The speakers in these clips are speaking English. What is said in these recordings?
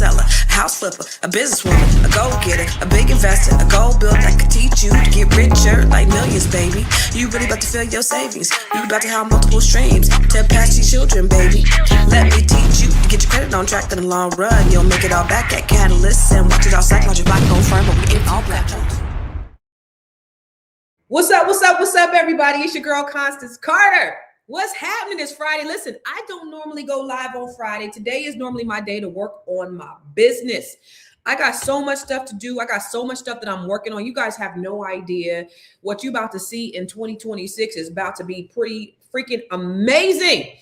seller, a house flipper, a businesswoman, a go-getter, a big investor, a gold builder that could teach you to get richer like millions, baby. You really about to fill your savings. You about to have multiple streams to pass your children, baby. Let me teach you to get your credit on track in the long run. You'll make it all back at Catalyst and watch it all psychological like on firm, but we in all platforms. What's up, everybody? It's your girl, Constance Carter. What's happening this Friday? Listen, I don't normally go live on Friday. Today is normally my day to work on my business. I got so much stuff to do. I got so much stuff that I'm working on. You guys have no idea what you're about to see in 2026 is about to be pretty freaking amazing.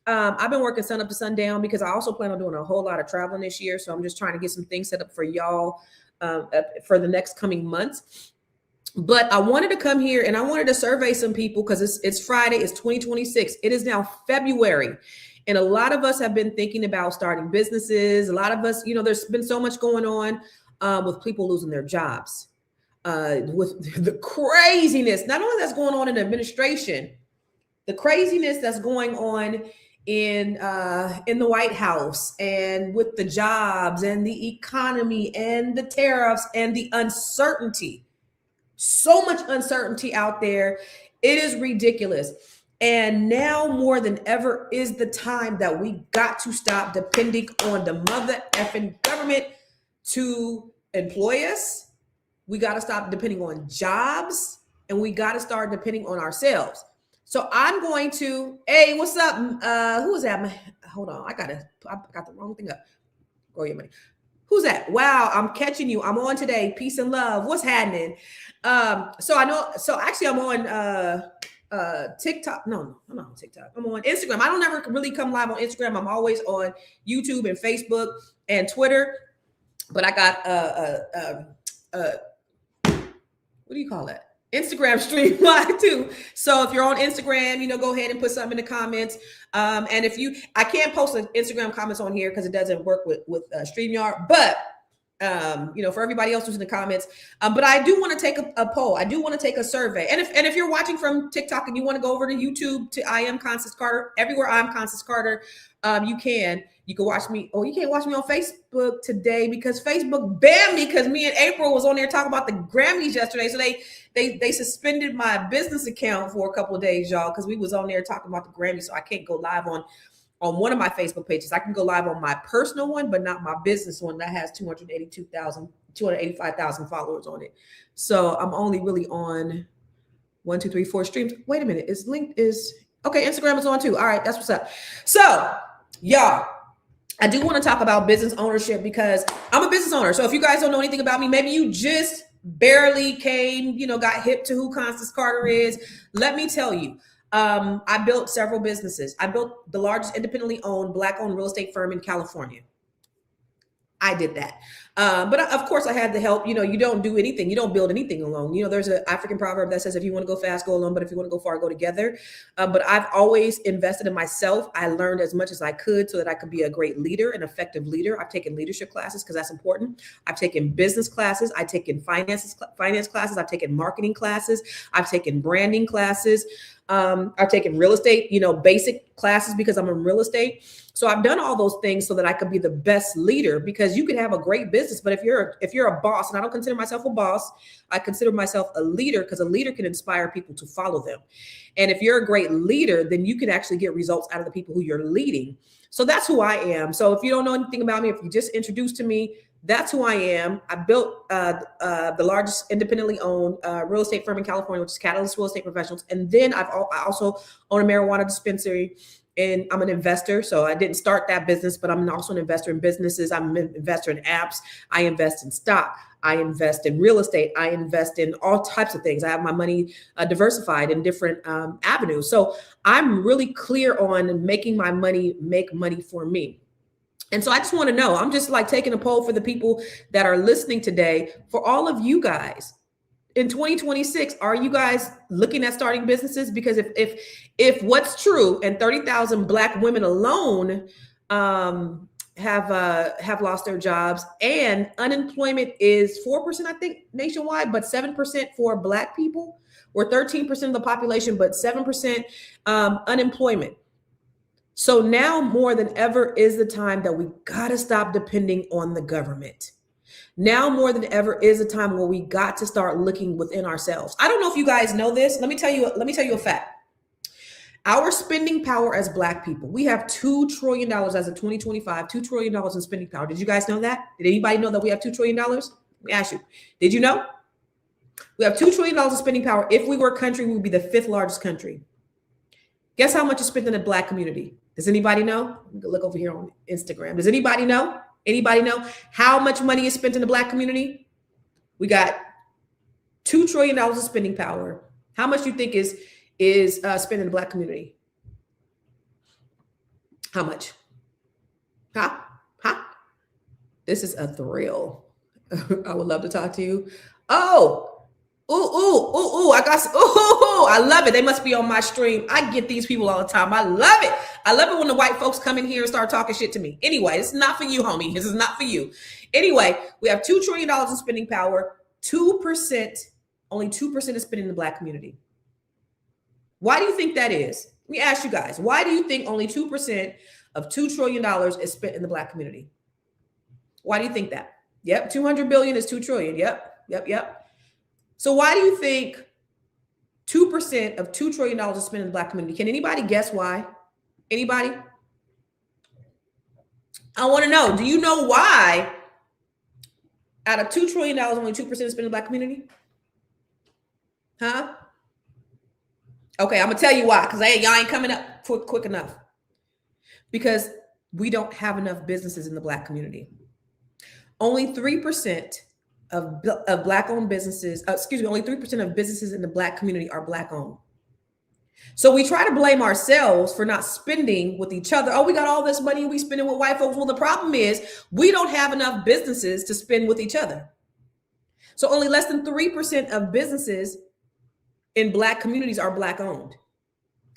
I've been working sun up to sundown because I also plan on doing a whole lot of traveling this year. So I'm just trying to get some things set up for y'all for the next coming months. But I wanted to come here and I wanted to survey some people because it's Friday, it's 2026. It is now February. And a lot of us have been thinking about starting businesses. A lot of us, there's been so much going on with people losing their jobs, with the craziness, not only that's going on in administration, the craziness that's going on in the White House and with the jobs and the economy and the tariffs and the uncertainty. So much uncertainty out there. It is ridiculous. And now more than ever is the time that we got to stop depending on the mother effing government to employ us. We got to stop depending on jobs and we got to start depending on ourselves. So I'm going to, hey, what's up? Who is that? Hold on. I got the wrong thing up. Go your money. Who's that? Wow, I'm catching you. I'm on today. Peace and love. What's happening? So actually I'm on TikTok. No, I'm not on TikTok. I'm on Instagram. I don't ever really come live on Instagram. I'm always on YouTube and Facebook and Twitter. But I got what do you call that? Instagram stream live too. So if you're on Instagram, go ahead and put something in the comments. And I can't post an Instagram comments on here because it doesn't work with StreamYard, but for everybody else who's in the comments. But I do want to take a poll. I do want to take a survey. And if you're watching from TikTok and you want to go over to YouTube to I am Constance Carter, everywhere I'm Constance Carter, you can watch me. Oh, you can't watch me on Facebook today because Facebook banned me because me and April was on there talking about the Grammys yesterday. So they suspended my business account for a couple of days, y'all, because we was on there talking about the Grammys. So I can't go live on one of my Facebook pages. I can go live on my personal one, but not my business one that has 285,000 followers on it. So I'm only really on 1, 2, 3, 4 streams. Wait a minute. Okay. Instagram is on too. All right. That's what's up. So y'all, I do want to talk about business ownership because I'm a business owner. So if you guys don't know anything about me, maybe you just barely came, got hip to who Constance Carter is. Let me tell you. I built several businesses. I built the largest independently owned Black-owned real estate firm in California. I did that. But of course I had the help. You don't do anything. You don't build anything alone. There's an African proverb that says, if you want to go fast, go alone. But if you want to go far, go together. But I've always invested in myself. I learned as much as I could so that I could be a great leader, an effective leader. I've taken leadership classes because that's important. I've taken business classes. I've taken finance classes. I've taken marketing classes. I've taken branding classes. I've taken real estate, basic classes because I'm in real estate. So I've done all those things so that I could be the best leader, because you could have a great business, but if you're a boss, and I don't consider myself a boss, I consider myself a leader because a leader can inspire people to follow them. And if you're a great leader, then you can actually get results out of the people who you're leading. So that's who I am. So if you don't know anything about me, if you just introduced to me, that's who I am. I built the largest independently owned real estate firm in California, which is Catalyst Real Estate Professionals. And then I also own a marijuana dispensary, and I'm an investor. So I didn't start that business, but I'm also an investor in businesses. I'm an investor in apps. I invest in stock. I invest in real estate. I invest in all types of things. I have my money diversified in different avenues. So I'm really clear on making my money make money for me. And so I just want to know, I'm just like taking a poll for the people that are listening today. For all of you guys in 2026, are you guys looking at starting businesses? Because if what's true, and 30,000 Black women alone have lost their jobs, and unemployment is 4%, I think, nationwide, but 7% for Black people. We're 13% of the population, but 7% unemployment. So now more than ever is the time that we got to stop depending on the government. Now more than ever is a time where we got to start looking within ourselves. I don't know if you guys know this. Let me tell you a fact. Our spending power as Black people, we have $2 trillion as of 2025, $2 trillion in spending power. Did you guys know that? Did anybody know that we have $2 trillion? Let me ask you, did you know? We have $2 trillion in spending power. If we were a country, we would be the 5th largest country. Guess how much is spent in the Black community? Does anybody know? Look over here on Instagram. Does anybody know? Anybody know how much money is spent in the Black community? We got $2 trillion in spending power. How much do you think is spent in the Black community? How much? Huh? This is a thrill. I would love to talk to you. Oh, I love it. They must be on my stream. I get these people all the time. I love it. I love it when the white folks come in here and start talking shit to me. Anyway, it's not for you, homie. This is not for you. Anyway, we have $2 trillion in spending power. 2%, only 2% is spent in the Black community. Why do you think that is? Let me ask you guys. Why do you think only 2% of $2 trillion is spent in the Black community? Why do you think that? Yep, 200 billion is 2 trillion. Yep. So why do you think 2% of $2 trillion is spent in the Black community? Can anybody guess why? Anybody? I want to know. Do you know why out of $2 trillion, only 2% is spent in the Black community? Huh? Okay, I'm going to tell you why, because y'all ain't coming up quick enough. Because we don't have enough businesses in the Black community. Only 3% of Black-owned businesses, only 3% of businesses in the Black community are Black-owned. So we try to blame ourselves for not spending with each other. Oh, we got all this money, we spending with white folks. Well, the problem is we don't have enough businesses to spend with each other. So only less than 3% of businesses in Black communities are Black-owned.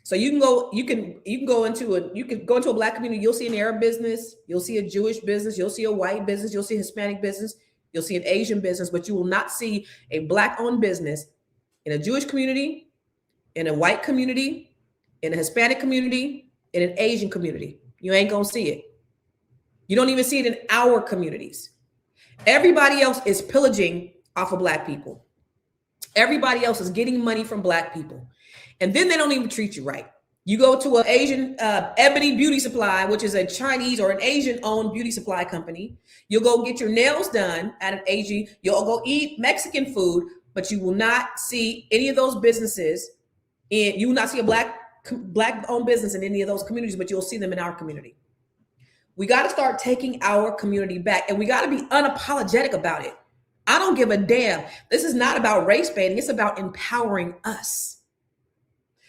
So you can go into a Black community, you'll see an Arab business, you'll see a Jewish business, you'll see a white business, you'll see a Hispanic business, you'll see an Asian business, but you will not see a Black-owned business in a Jewish community, in a white community, in a Hispanic community, in an Asian community. You ain't gonna see it. You don't even see it in our communities. Everybody else is pillaging off of Black people. Everybody else is getting money from Black people. And then they don't even treat you right. You go to an Asian Ebony Beauty Supply, which is a Chinese or an Asian-owned beauty supply company. You'll go get your nails done at an Asian. You'll go eat Mexican food, but you will not see any of those businesses. You will not see a Black-owned business in any of those communities, but you'll see them in our community. We got to start taking our community back, and we got to be unapologetic about it. I don't give a damn. This is not about race baiting. It's about empowering us.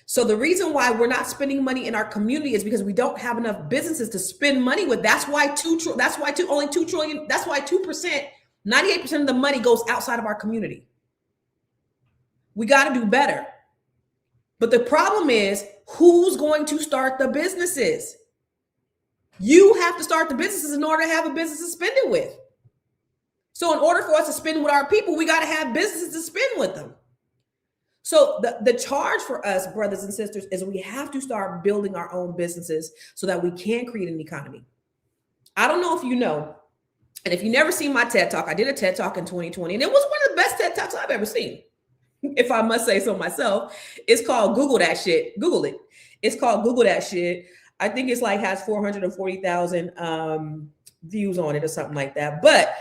So the reason why we're not spending money in our community is because we don't have enough businesses to spend money with. That's why only 2 trillion. That's why 2%, 98% of the money goes outside of our community. We got to do better. But the problem is, who's going to start the businesses? You have to start the businesses in order to have a business to spend it with. So in order for us to spend with our people, we got to have businesses to spend with them. So the charge for us, brothers and sisters, is we have to start building our own businesses so that we can create an economy. I don't know if you know, and if you never seen my TED Talk, I did a TED Talk in 2020, and it was one of the best TED Talks I've ever seen, if I must say so myself. It's called Google That Shit. Google it. It's called Google That Shit. I think it's like has 440,000 views on it or something like that. But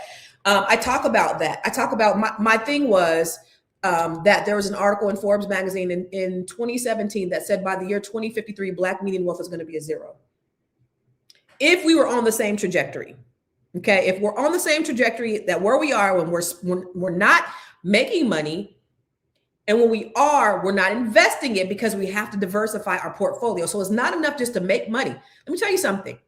I talk about that. I talk about my thing was that there was an article in Forbes magazine in 2017 that said by the year 2053, Black median wealth is going to be a 0. If we were on the same trajectory, okay, if we're on the same trajectory that where we are when we're not making money, and when we are, we're not investing it because we have to diversify our portfolio. So it's not enough just to make money. Let me tell you something.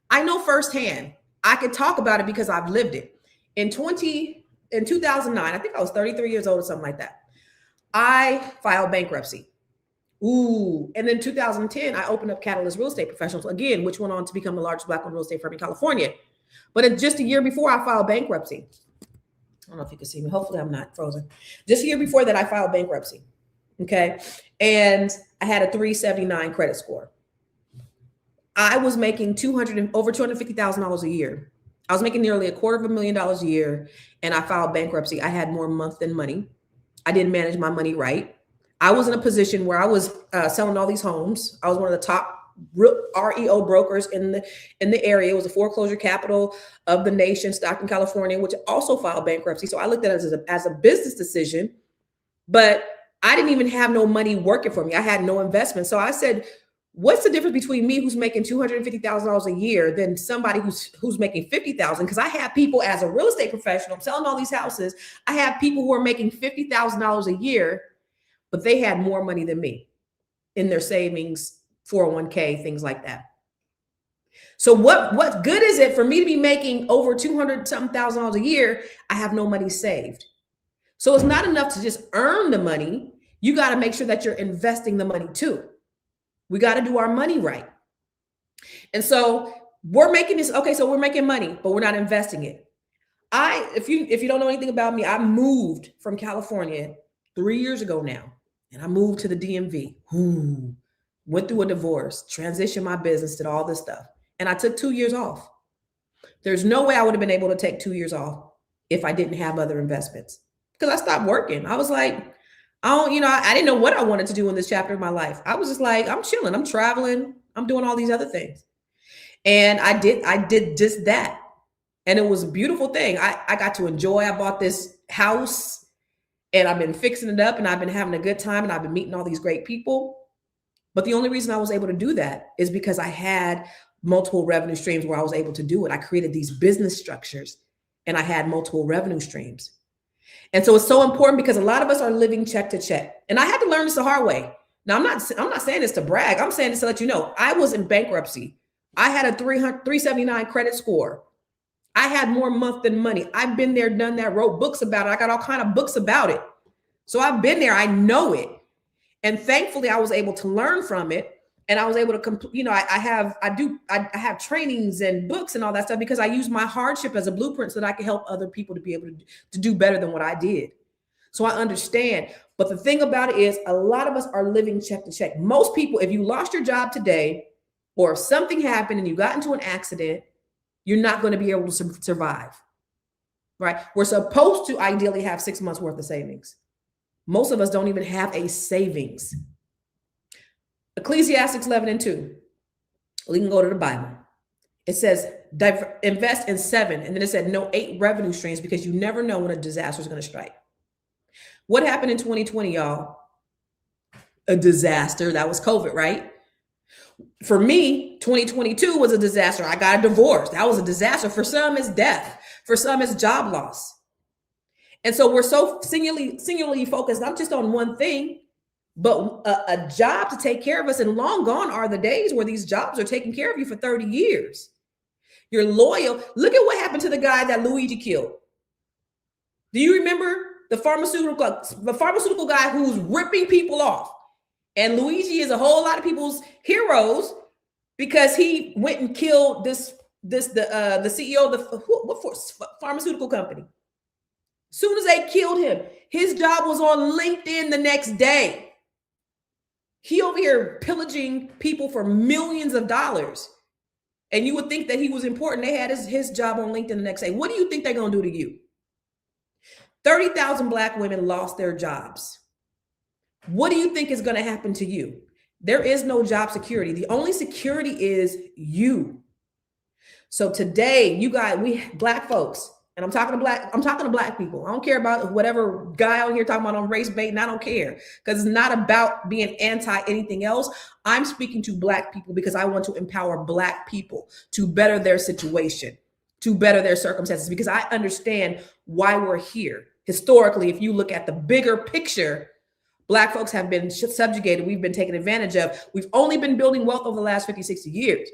I know firsthand. I can talk about it because I've lived it. In 2009, I think I was 33 years old or something like that. I filed bankruptcy. And then 2010, I opened up Catalyst Real Estate Professionals again, which went on to become the largest Black-owned real estate firm in California. But just a year before I filed bankruptcy, I don't know if you can see me. Hopefully I'm not frozen. Just a year before that, I filed bankruptcy. Okay. And I had a 379 credit score. I was making over $250,000 a year. I was making nearly $250,000 a year, and I filed bankruptcy. I had more month than money. I didn't manage my money right. I was in a position where I was selling all these homes. I was one of the top REO brokers in the area. It was a foreclosure capital of the nation, Stockton, California, which also filed bankruptcy. So I looked at it as a business decision, but I didn't even have no money working for me. I had no investment. So I said, what's the difference between me who's making $250,000 a year than somebody who's making $50,000? Because I have people as a real estate professional, I'm selling all these houses. I have people who are making $50,000 a year, but they had more money than me in their savings, 401k, things like that. So what good is it for me to be making over $200,000 a year? I have no money saved. So it's not enough to just earn the money. You got to make sure that you're investing the money too. We got to do our money right. And so we're making this, okay, so we're making money, but we're not investing it. If you don't know anything about me, I moved from California 3 years ago now, and I moved to the DMV. Went through a divorce, transitioned my business, did all this stuff. And I took 2 years off. There's no way I would have been able to take 2 years off if I didn't have other investments, because I stopped working. I was like, I didn't know what I wanted to do in this chapter of my life. I was just like, I'm chilling, I'm traveling, I'm doing all these other things. And I did just that. And it was a beautiful thing. I got to enjoy. I bought this house and I've been fixing it up and I've been having a good time and I've been meeting all these great people. But the only reason I was able to do that is because I had multiple revenue streams where I was able to do it. I created these business structures and I had multiple revenue streams. And so it's so important because a lot of us are living check to check. And I had to learn this the hard way. Now, I'm not saying this to brag. I'm saying this to let you know, I was in bankruptcy. I had a 379 credit score. I had more month than money. I've been there, done that, wrote books about it. I got all kinds of books about it. So I've been there. I know it. And thankfully, I was able to learn from it. And I was able to, I have trainings and books and all that stuff because I use my hardship as a blueprint so that I can help other people to be able to do better than what I did. So I understand. But the thing about it is a lot of us are living check to check. Most people, if you lost your job today or if something happened and you got into an accident, you're not going to be able to survive, right? We're supposed to ideally have 6 months worth of savings. Most of us don't even have a savings. Ecclesiastes 11:2. We can go to the Bible. It says invest in 7. And then it said no 8 revenue streams because you never know when a disaster is going to strike. What happened in 2020, y'all? A disaster. That was COVID, right? For me, 2022 was a disaster. I got a divorce. That was a disaster. For some, it's death. For some, it's job loss. And so we're so singularly focused, not just on one thing, but a job to take care of us. And long gone are the days where these jobs are taking care of you for 30 years. You're loyal. Look at what happened to the guy that Luigi killed. Do you remember the pharmaceutical guy who's ripping people off? And Luigi is a whole lot of people's heroes because he went and killed the CEO of the pharmaceutical company. Soon as they killed him, his job was on LinkedIn the next day. He over here pillaging people for millions of dollars. And you would think that he was important. They had his job on LinkedIn the next day. What do you think they're going to do to you? 30,000 Black women lost their jobs. What do you think is going to happen to you? There is no job security. The only security is you. So today, we Black folks, and I'm talking to Black people. I don't care about whatever guy out here talking about on race bait, and I don't care because it's not about being anti anything else. I'm speaking to Black people because I want to empower Black people to better their situation, to better their circumstances, because I understand why we're here. Historically, if you look at the bigger picture, Black folks have been subjugated. We've been taken advantage of. We've only been building wealth over the last 50, 60 years.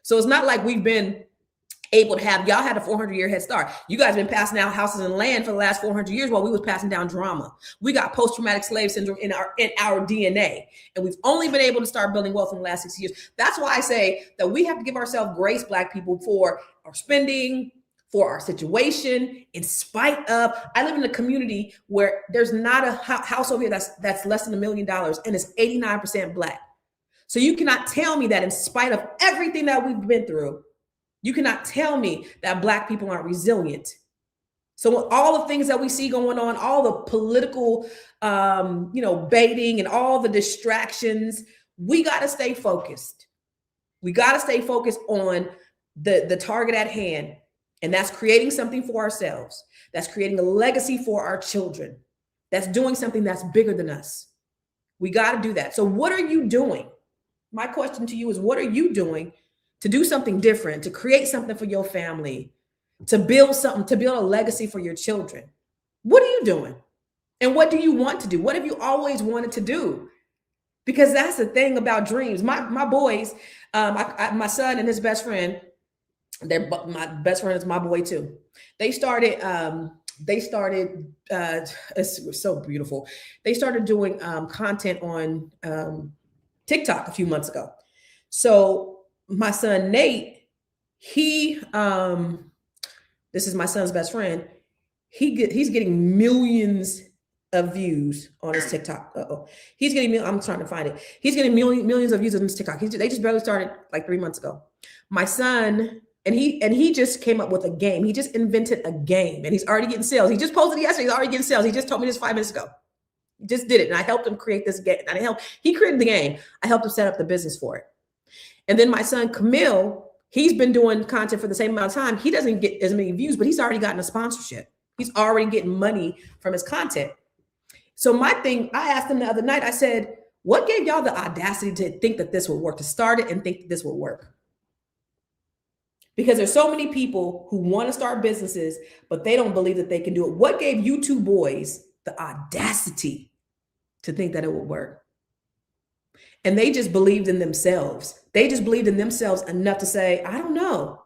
So it's not like we've been able to y'all had a 400-year head start. You guys been passing out houses and land for the last 400 years while we was passing down drama. We got post-traumatic slave syndrome in our DNA. And we've only been able to start building wealth in the last 6 years. That's why I say that we have to give ourselves grace, Black people, for our spending, for our situation, in spite of, I live in a community where there's not a house over here that's less than $1 million and it's 89% Black. So you cannot tell me that in spite of everything that we've been through, you cannot tell me that Black people aren't resilient. So all the things that we see going on, all the political, baiting and all the distractions, we got to stay focused. We got to stay focused on the target at hand. And that's creating something for ourselves. That's creating a legacy for our children. That's doing something that's bigger than us. We got to do that. So what are you doing? My question to you is, what are you doing to do something different, to create something for your family, to build something, to build a legacy for your children? What are you doing? And what do you want to do? What have you always wanted to do? Because that's the thing about dreams. My boys, my son and his best friend, my best friend is my boy too. They started, it's so beautiful. They started doing content on TikTok a few months ago. So my son, Nate, this is my son's best friend. He's getting millions of views on his TikTok. He's getting, I'm trying to find it. He's getting millions of views on his TikTok. They just barely started like 3 months ago. My son, and he just came up with a game. He just invented a game and he's already getting sales. He just posted it yesterday. He's already getting sales. He just told me this 5 minutes ago. He just did it. And I helped him create this game. He created the game. I helped him set up the business for it. And then my son, Camille, he's been doing content for the same amount of time. He doesn't get as many views, but he's already gotten a sponsorship. He's already getting money from his content. So my thing, I asked him the other night, I said, what gave y'all the audacity to think that this would work, to start it and think that this would work? Because there's so many people who want to start businesses, but they don't believe that they can do it. What gave you two boys the audacity to think that it would work? And they just believed in themselves. They just believed in themselves enough to say, I don't know.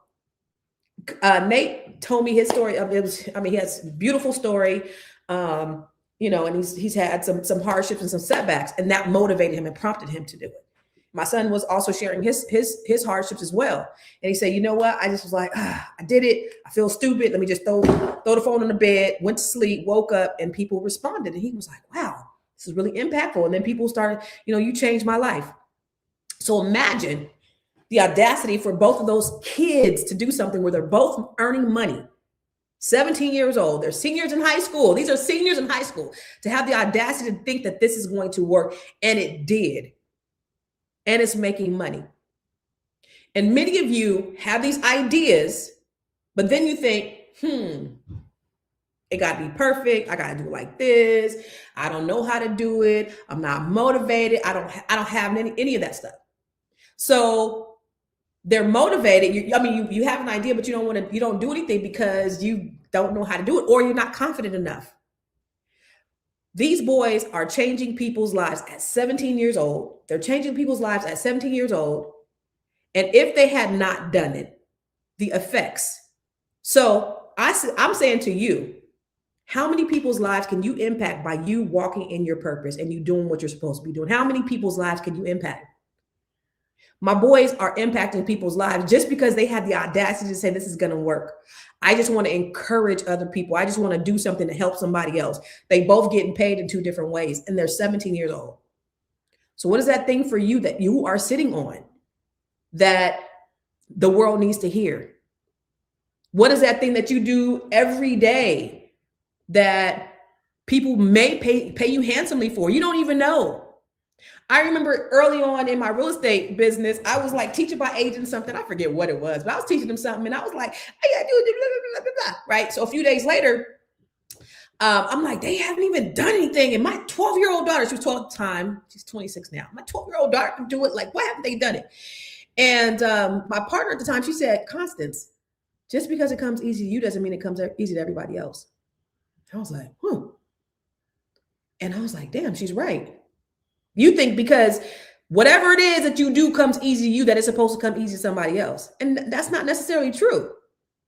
Nate told me his story. He has a beautiful story, and he's had some hardships and some setbacks, and that motivated him and prompted him to do it. My son was also sharing his hardships as well. And he said, you know what? I just was like, I did it. I feel stupid. Let me just throw the phone on the bed, went to sleep, woke up, and people responded. And he was like, wow, this is really impactful. And then people started, you changed my life. So imagine the audacity for both of those kids to do something where they're both earning money. 17 years old. They're seniors in high school. These are seniors in high school, to have the audacity to think that this is going to work. And it did. And it's making money. And many of you have these ideas, but then you think, it got to be perfect. I got to do it like this. I don't know how to do it. I'm not motivated. I don't have any of that stuff. So they're motivated. You have an idea, but you don't do anything because you don't know how to do it, or you're not confident enough. These boys are changing people's lives at 17 years old. They're changing people's lives at 17 years old. And if they had not done it, the effects. So I'm saying to you, how many people's lives can you impact by you walking in your purpose and you doing what you're supposed to be doing? How many people's lives can you impact? My boys are impacting people's lives just because they have the audacity to say this is going to work. I just want to encourage other people. I just want to do something to help somebody else. They both getting paid in 2 different ways, and they're 17 years old. So what is that thing for you that you are sitting on that the world needs to hear? What is that thing that you do every day that people may pay you handsomely for? You don't even know. I remember early on in my real estate business, I was like teaching my agents something. I forget what it was, but I was teaching them something, and I was like, I gotta do it, blah, blah, blah, blah, right? So a few days later, I'm like, they haven't even done anything. And my 12-year-old daughter, she was 12 at the time, she's 26 now. My 12-year-old daughter can do it. Like, why haven't they done it? And my partner at the time, she said, Constance, just because it comes easy to you doesn't mean it comes easy to everybody else. I was like, And I was like, damn, she's right. You think because whatever it is that you do comes easy to you, that it's supposed to come easy to somebody else. And that's not necessarily true.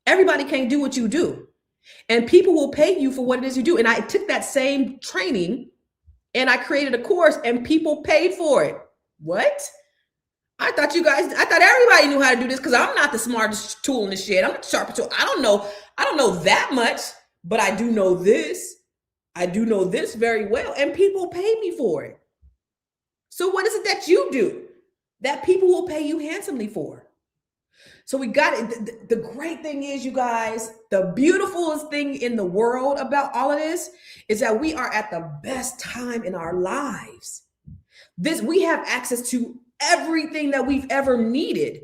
Everybody can't do what you do. And people will pay you for what it is you do. And I took that same training and I created a course and people paid for it. What? I thought everybody knew how to do this because I'm not the smartest tool in the shed. I'm not the sharpest tool. I don't know that much, but I do know this. I do know this very well. And people pay me for it. So what is it that you do? that people will pay you handsomely for. So we got it. The great thing is, you guys, the beautifulest thing in the world about all of this is that we are at the best time in our lives. We have access to everything that we've ever needed.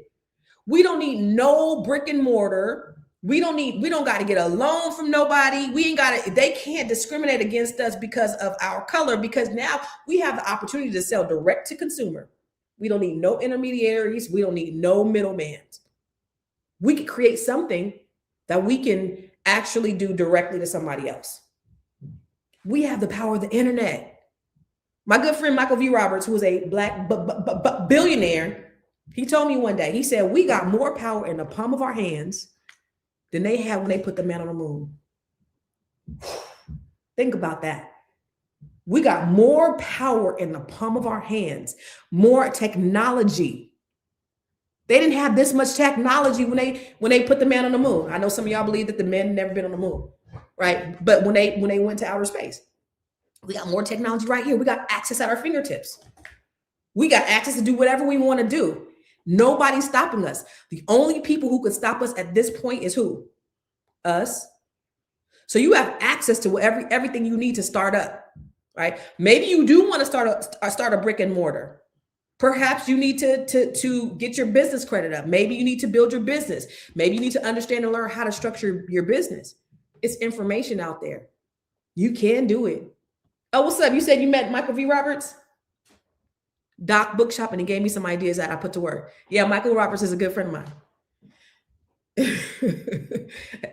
We don't need no brick and mortar. We don't got to get a loan from nobody. They can't discriminate against us because of our color, because now we have the opportunity to sell direct to consumer. We don't need no intermediaries. We don't need no middleman. We could create something that we can actually do directly to somebody else. We have the power of the internet. My good friend, Michael V. Roberts, who is a Black billionaire, he told me one day, he said, we got more power in the palm of our hands than they had when they put the man on the moon. Think about that. We got more power in the palm of our hands, more technology. They didn't have this much technology when they put the man on the moon. I know some of y'all believe that the men never been on the moon, right? But when they went to outer space, we got more technology right here. We got access at our fingertips. We got access to do whatever we want to do. Nobody's stopping us. The only people who could stop us at this point is who? Us. So you have access to everything you need to start up, right? Maybe you do want to start a brick and mortar. Perhaps you need to get your business credit up. Maybe you need to build your business. Maybe you need to understand and learn how to structure your business. It's information out there. You can do it. Oh, what's up? You said you met Michael V. Roberts? Doc Bookshop, and he gave me some ideas that I put to work. Yeah, Michael Roberts is a good friend of mine.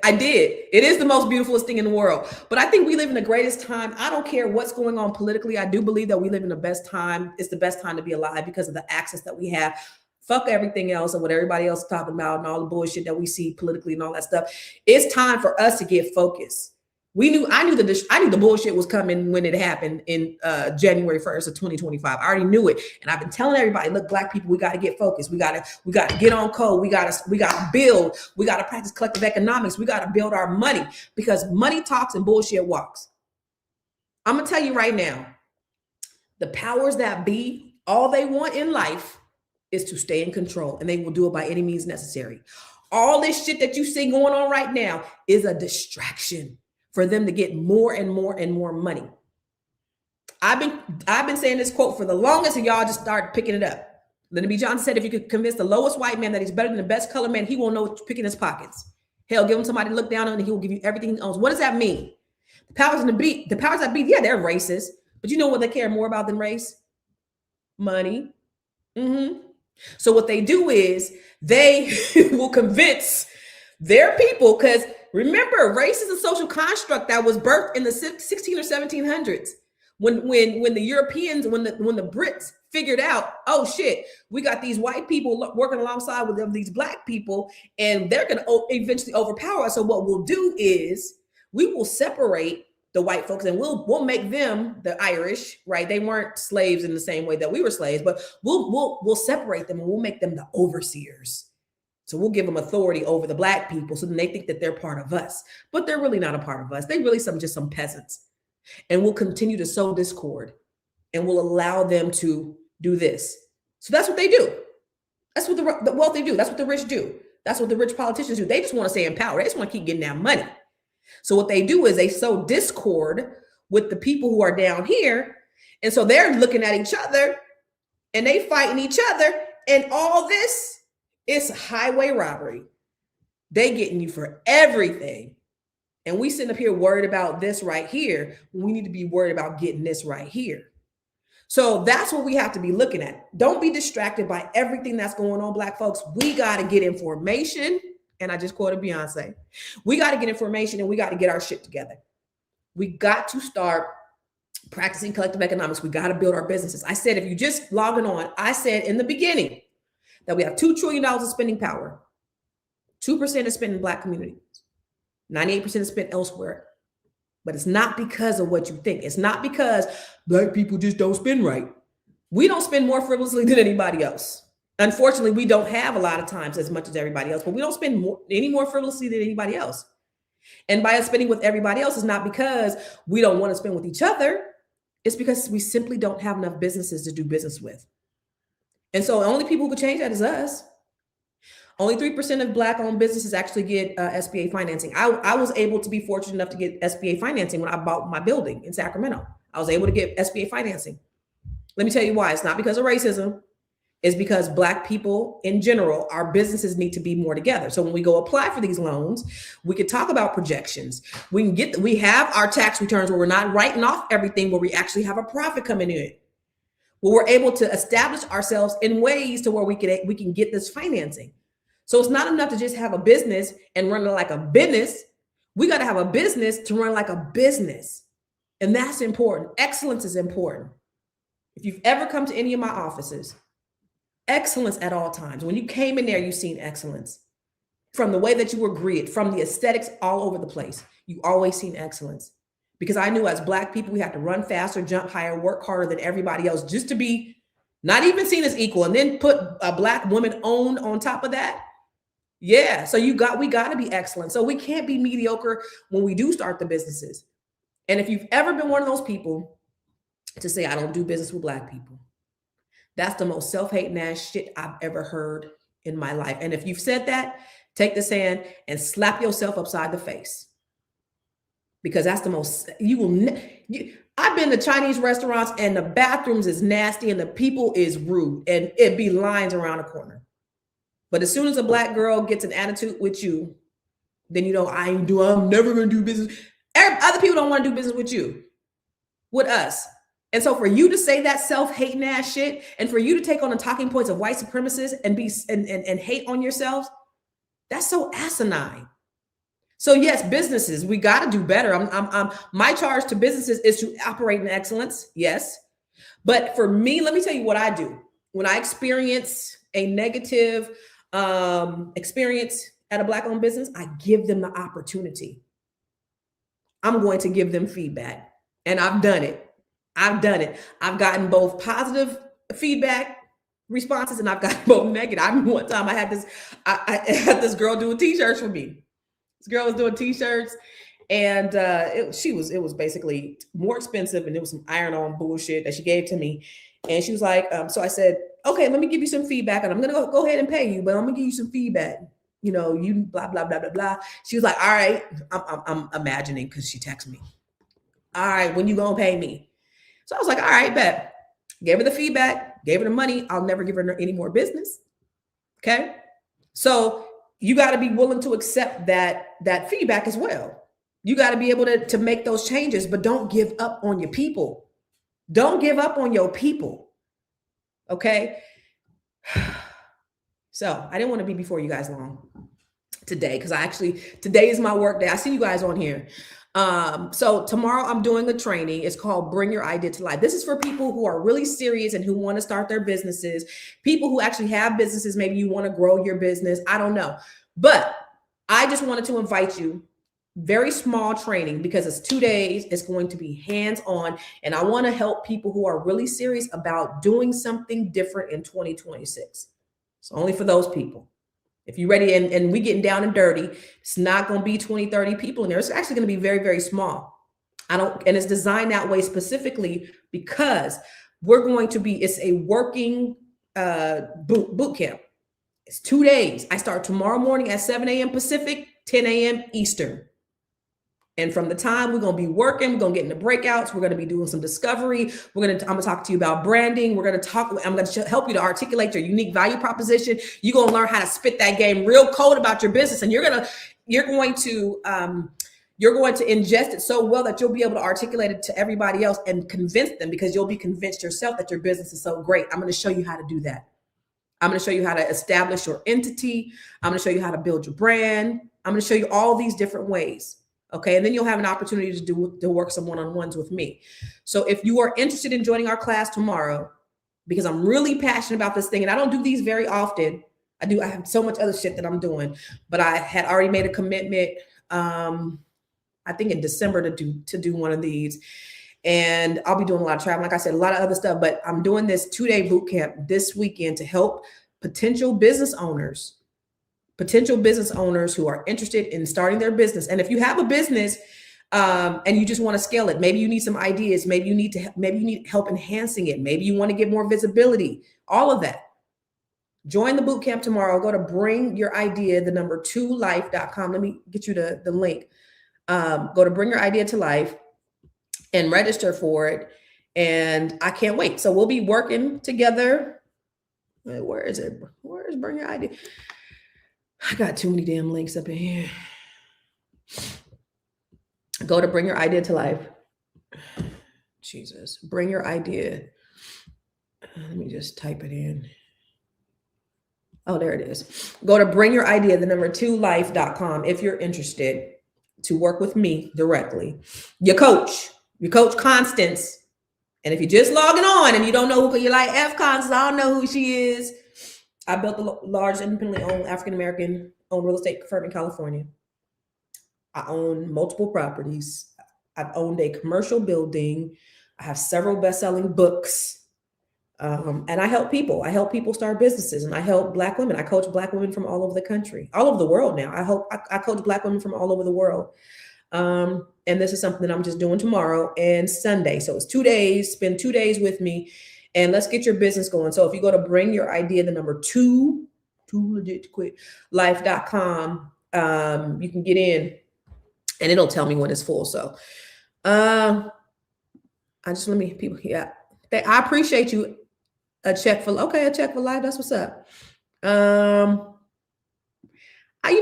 I did. It is the most beautifulest thing in the world. But I think we live in the greatest time. I don't care what's going on politically. I do believe that we live in the best time. It's the best time to be alive because of the access that we have. Fuck everything else and what everybody else is talking about and all the bullshit that we see politically and all that stuff. It's time for us to get focused. I knew the bullshit was coming when it happened in January 1st of 2025. I already knew it. And I've been telling everybody, look, Black people, we got to get focused. We got to get on code. We got to build. We got to practice collective economics. We got to build our money because money talks and bullshit walks. I'm going to tell you right now, the powers that be, all they want in life is to stay in control, and they will do it by any means necessary. All this shit that you see going on right now is a distraction for them to get more and more and more money. I've been saying this quote for the longest, and y'all just start picking it up. Lyndon B. Johnson said, if you could convince the lowest white man that he's better than the best colored man, he won't know what to pick in his pockets. Hell, give him somebody to look down on, and he will give you everything he owns. What does that mean? The powers that be, yeah, they're racist, but you know what they care more about than race? Money. So what they do is they will convince their people, because remember, race is a social construct that was birthed in the 16 or 1700s. When the Europeans, when the Brits figured out, oh shit, we got these white people working alongside with them, these Black people, and they're going to eventually overpower us. So what we'll do is we will separate the white folks, and we'll make them the Irish, right? They weren't slaves in the same way that we were slaves, but we'll separate them and we'll make them the overseers. So we'll give them authority over the Black people, so then they think that they're part of us, but they're really not a part of us. They really just some peasants. And we'll continue to sow discord, and we'll allow them to do this. So that's what they do. That's what the wealthy do. That's what the rich do. That's what the rich politicians do. They just want to stay in power. They just want to keep getting that money. So what they do is they sow discord with the people who are down here. And so they're looking at each other and they fighting each other. And all this is highway robbery. They getting you for everything. And we sitting up here worried about this right here. We need to be worried about getting this right here. So that's what we have to be looking at. Don't be distracted by everything that's going on, Black folks. We got to get information. And I just quoted Beyonce. We got to get information, and we got to get our shit together. We got to start practicing collective economics. We got to build our businesses. I said, if you just logging on, I said in the beginning that we have $2 trillion of spending power. 2% is spent in Black communities. 98% is spent elsewhere. But it's not because of what you think. It's not because Black people just don't spend right. We don't spend more frivolously than anybody else. Unfortunately, we don't have a lot of times as much as everybody else, but we don't spend any more frivolously than anybody else. And by us spending with everybody else is not because we don't want to spend with each other. It's because we simply don't have enough businesses to do business with. And so the only people who could change that is us. Only 3% of Black-owned businesses actually get SBA financing. I was able to be fortunate enough to get SBA financing when I bought my building in Sacramento. I was able to get SBA financing. Let me tell you why. It's not because of racism. It's because Black people in general, our businesses need to be more together. So when we go apply for these loans, we could talk about projections. We have our tax returns where we're not writing off everything, where we actually have a profit coming in. Where we're able to establish ourselves in ways to where we can get this financing. So it's not enough to just have a business and run it like a business. We got to have a business to run like a business. And that's important. Excellence is important. If you've ever come to any of my offices, excellence at all times. When you came in there, you've seen excellence. From the way that you were greeted, from the aesthetics all over the place, you always seen excellence. Because I knew as Black people, we had to run faster, jump higher, work harder than everybody else just to be not even seen as equal. And then put a Black woman owned on top of that. Yeah, so we got to be excellent. So we can't be mediocre when we do start the businesses. And if you've ever been one of those people to say, I don't do business with Black people, that's the most self-hating ass shit I've ever heard in my life. And if you've said that, take this hand and slap yourself upside the face. Because that's the most, I've been to Chinese restaurants and the bathrooms is nasty and the people is rude and it be lines around the corner. But as soon as a Black girl gets an attitude with you, then you know, I'm never going to do business. Other people don't want to do business with you, with us. And so for you to say that self-hating ass shit and for you to take on the talking points of white supremacists and hate on yourselves, that's so asinine. So yes, businesses, we got to do better. My charge to businesses is to operate in excellence. Yes. But for me, let me tell you what I do. When I experience a negative experience at a Black-owned business, I give them the opportunity. I'm going to give them feedback. And I've done it. I've gotten both positive feedback responses and I've gotten both negative. I remember one time I had this girl doing t-shirts for me. This girl was doing t-shirts and it was basically more expensive and it was some iron-on bullshit that she gave to me. And she was like, so I said, okay, let me give you some feedback and I'm going to go ahead and pay you, but I'm going to give you some feedback. You know, you blah, blah, blah, blah, blah. She was like, all right, I'm imagining because she texted me. All right, when you going to pay me? So I was like, all right, bet. Gave her the feedback, gave her the money. I'll never give her any more business. Okay. So you got to be willing to accept that feedback as well. You got to be able to make those changes, but don't give up on your people. Don't give up on your people. Okay. So I didn't want to be before you guys long today because today is my work day. I see you guys on here. So tomorrow I'm doing a training. It's called Bring Your Idea to Life. This is for people who are really serious and who want to start their businesses, people who actually have businesses. Maybe you want to grow your business. I don't know, but I just wanted to invite you. Very small training because it's 2 days. It's going to be hands-on. And I want to help people who are really serious about doing something different in 2026. It's only for those people. If you're ready and we getting down and dirty, it's not going to be 20, 30 people in there. It's actually going to be very, very small. And it's designed that way specifically because it's a working boot camp. It's 2 days. I start tomorrow morning at 7 a.m. Pacific, 10 a.m. Eastern. And from the time we're going to be working, we're going to get into breakouts. We're going to be doing some discovery. I'm going to talk to you about branding. I'm going to help you to articulate your unique value proposition. You're going to learn how to spit that game real cold about your business. And you're going to ingest it so well that you'll be able to articulate it to everybody else and convince them because you'll be convinced yourself that your business is so great. I'm going to show you how to do that. I'm going to show you how to establish your entity. I'm going to show you how to build your brand. I'm going to show you all these different ways. Okay. And then you'll have an opportunity to work some one-on-ones with me. So if you are interested in joining our class tomorrow, because I'm really passionate about this thing and I don't do these very often. I have so much other shit that I'm doing, but I had already made a commitment. I think in December to do one of these and I'll be doing a lot of traveling. Like I said, a lot of other stuff, but I'm doing this 2-day boot camp this weekend to help potential business owners who are interested in starting their business. And if you have a business and you just want to scale it, maybe you need some ideas, maybe you need help enhancing it. Maybe you want to get more visibility, all of that. Join the boot camp tomorrow. Go to bringyouridea2life.com. Let me get you the link. Go to Bring Your Idea to Life and register for it. And I can't wait. So we'll be working together. Where is it? Where is Bring Your Idea? I got too many damn links up in here. Go to Bring Your Idea to Life. Jesus. Bring Your Idea. Let me just type it in. Oh, there it is. Go to bringyouridea2life.com if you're interested to work with me directly. Your coach Constance. And if you're just logging on and you don't know who you're like, F Constance, I don't know who she is. I built a large independently owned African-American owned real estate firm in California. I own multiple properties. I've owned a commercial building. I have several best-selling books. And I help people. I help people start businesses, and I help Black women. I coach Black women from all over the country, all over the world now. I coach Black women from all over the world. And this is something that I'm just doing tomorrow and Sunday. So it's 2 days, spend 2 days with me, and let's get your business going. So if you go to Bring Your Idea, the number 2 legit to quit life.com, you can get in and it'll tell me when it's full. So, I appreciate you. A check for life. That's what's up. You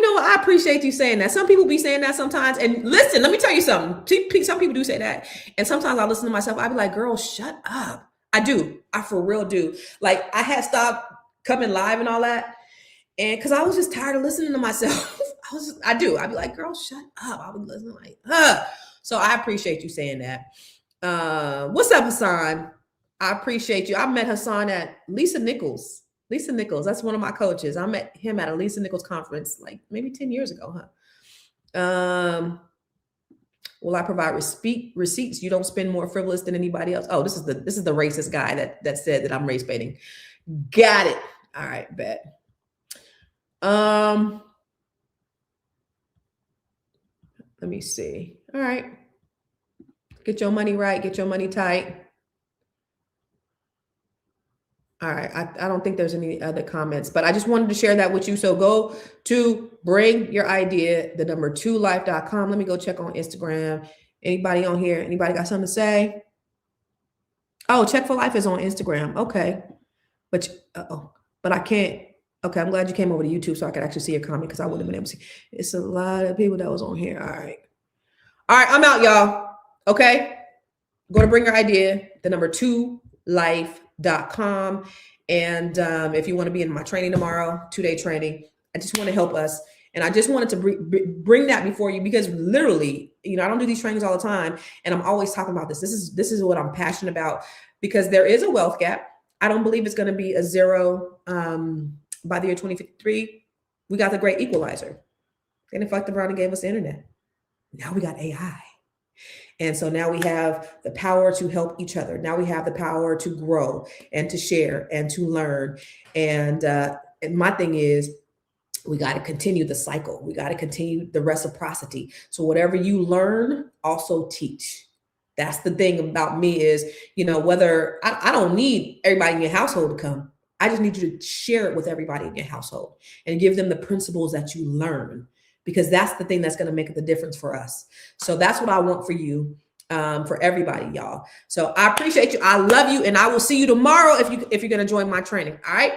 know what? I appreciate you saying that. Some people be saying that sometimes. And listen, let me tell you something. Some people do say that. And sometimes I listen to myself. I be like, girl, shut up. I do. I for real do. Like, I had stopped coming live and all that. And because I was just tired of listening to myself. I'd be like, girl, shut up. I was listening like, So I appreciate you saying that. What's up, Hassan? I appreciate you. I met Hassan at Lisa Nichols. That's one of my coaches. I met him at a Lisa Nichols conference like maybe 10 years ago, huh? Will I provide receipts? You don't spend more frivolous than anybody else. Oh, this is the racist guy that said that I'm race baiting. Got it. All right, bet. Let me see. All right. Get your money right. Get your money tight. All right. I don't think there's any other comments, but I just wanted to share that with you. So go to Bring Your Idea, the number 2life.com. Let me go check on Instagram. Anybody on here? Anybody got something to say? Oh, Check for Life is on Instagram. Okay. But I can't. Okay. I'm glad you came over to YouTube so I could actually see your comment, because I wouldn't have been able to see. It's a lot of people that was on here. All right. I'm out, y'all. Okay. Go to Bring Your Idea, the number 2life.com. And if you want to be in my training tomorrow, 2-day training, I just want to help us. And I just wanted to bring that before you, because literally, I don't do these trainings all the time. And I'm always talking about this. This is what I'm passionate about, because there is a wealth gap. I don't believe it's going to be a zero by the year 2053. We got the great equalizer. Then they fucked around and gave us the internet. Now we got AI. And so now we have the power to help each other. Now we have the power to grow and to share and to learn. And my thing is, we got to continue the cycle. We got to continue the reciprocity. So whatever you learn, also teach. That's the thing about me is, whether I don't need everybody in your household to come. I just need you to share it with everybody in your household and give them the principles that you learn, because that's the thing that's going to make the difference for us. So that's what I want for you, for everybody, y'all. So I appreciate you. I love you. And I will see you tomorrow if you're going to join my training. All right.